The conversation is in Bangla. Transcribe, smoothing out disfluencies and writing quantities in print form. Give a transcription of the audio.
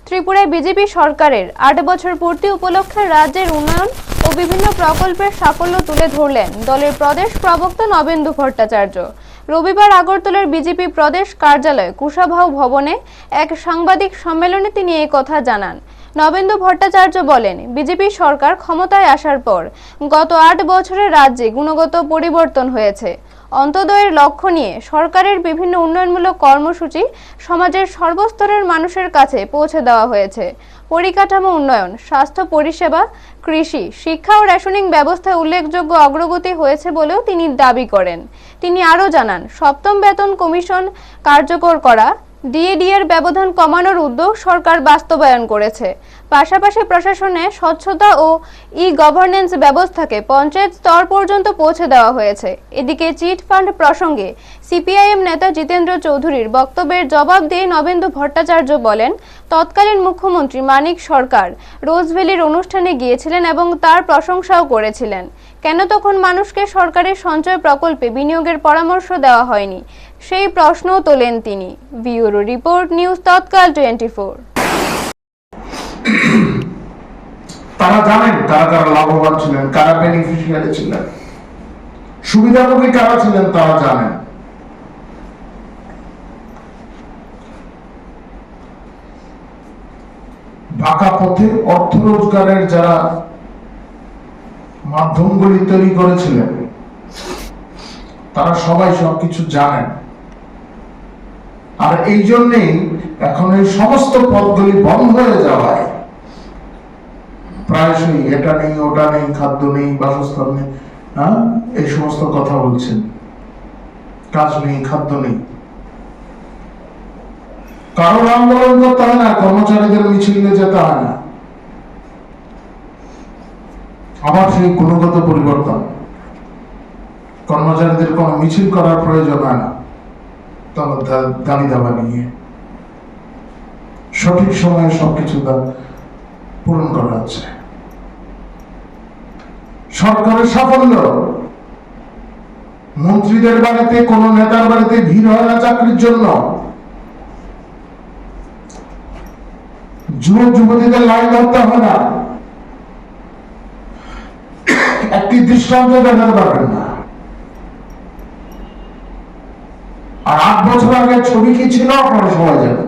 ত্রিপুরায় বিজেপি সরকারের ৮ বছর পূর্তি উপলক্ষে রাজ্যের উন্নয়ন ও বিভিন্ন প্রকল্পের সাফল্য তুলে ধরলেন দলের প্রদেশ প্রবক্তা নবেন্দু ভট্টাচার্য। রবিবার আগরতলার বিজেপি প্রদেশ কার্যালয় কুশাভাউ ভবনে এক সাংবাদিক সম্মেলনে তিনি এই কথা জানান। নবেন্দু ভট্টাচার্য বলেন, বিজেপি সরকার ক্ষমতায় আসার পর গত ৮ বছরে রাজ্যে গুণগত পরিবর্তন হয়েছে। অন্তোদয়ের লক্ষ্য নিয়ে সরকারের বিভিন্ন উন্নয়নমূলক কর্মসূচি সমাজের সর্বস্তরের মানুষের কাছে পৌঁছে দেওয়া হয়েছে। পরিকাঠামো উন্নয়ন, স্বাস্থ্য পরিষেবা, কৃষি, শিক্ষা ও রেশনিং ব্যবস্থায় উল্লেখযোগ্য অগ্রগতি হয়েছে বলেও তিনি দাবি করেন। তিনি আরও জানান, সপ্তম বেতন কমিশন কার্যকর করা, ডিএডি এর ব্যবধান কমানোর উদ্যোগ সরকার বাস্তবায়ন করেছে। পাশাপাশি প্রশাসনে স্বচ্ছতা ও ই-গভর্নেন্স ব্যবস্থাকে পঞ্চায়েত স্তর পর্যন্ত পৌঁছে দেওয়া হয়েছে। এদিকে চিট ফান্ড প্রসঙ্গে সিপিআইএম নেতা জিতেন্দ্র চৌধুরীর বক্তব্যের জবাব দিয়ে নবেন্দু ভট্টাচার্য বলেন, তৎকালীন মুখ্যমন্ত্রী মানিক সরকার রোজভ্যালির অনুষ্ঠানে গিয়েছিলেন এবং তার প্রশংসাও করেছিলেন। কেন তখন মানুষকে সরকারের সঞ্চয় প্রকল্পে বিনিয়োগের পরামর্শ দেওয়া হয়নি, সেই প্রশ্নও তোলেন তিনি। ব্যুরো রিপোর্ট, নিউজ তৎকাল 24। তারা জানেন কারা লাভবান ছিলেন, কারা বেনিফিশিয়ারি ছিলেন, সুবিধাভোগী কারা ছিলেন তারা জানেন। বাঁকা পথে অর্থ রোজগারের যারা মাধ্যমগুলি তৈরি করেছিলেন তারা সবাই সবকিছু জানেন। আর এই জন্যেই এখন এই সমস্ত পথগুলি বন্ধ হয়ে যাওয়ায় প্রায়শই এটা নেই, ওটা নেই, খাদ্য নেই, বাসস্থান নেই, এই সমস্ত কথা বলছেন। কাজ নেই, খাদ্য নেই। কারোর আন্দোলন করতে হয় না, কর্মচারীদের মিছিলে যেতে হয় না। আবার সেই গুণগত পরিবর্তন, কর্মচারীদের কোনো মিছিল করার প্রয়োজন হয় না। তখন দাবি দাবা নিয়ে সঠিক সময়ে সবকিছু পূরণ করা হচ্ছে। সরকারের সাফল্য, মন্ত্রীদের বাড়িতে, কোন নেতার বাড়িতে ভিড় হয় না চাকরির জন্য। যুবক যুবতীদের লাইন ধরতে হয় না। একটি দৃষ্টান্ত দেখাতে পারবেন না। আর ৮ বছর আগে ছবি কি ছিল আপনারা সবাই জানেন।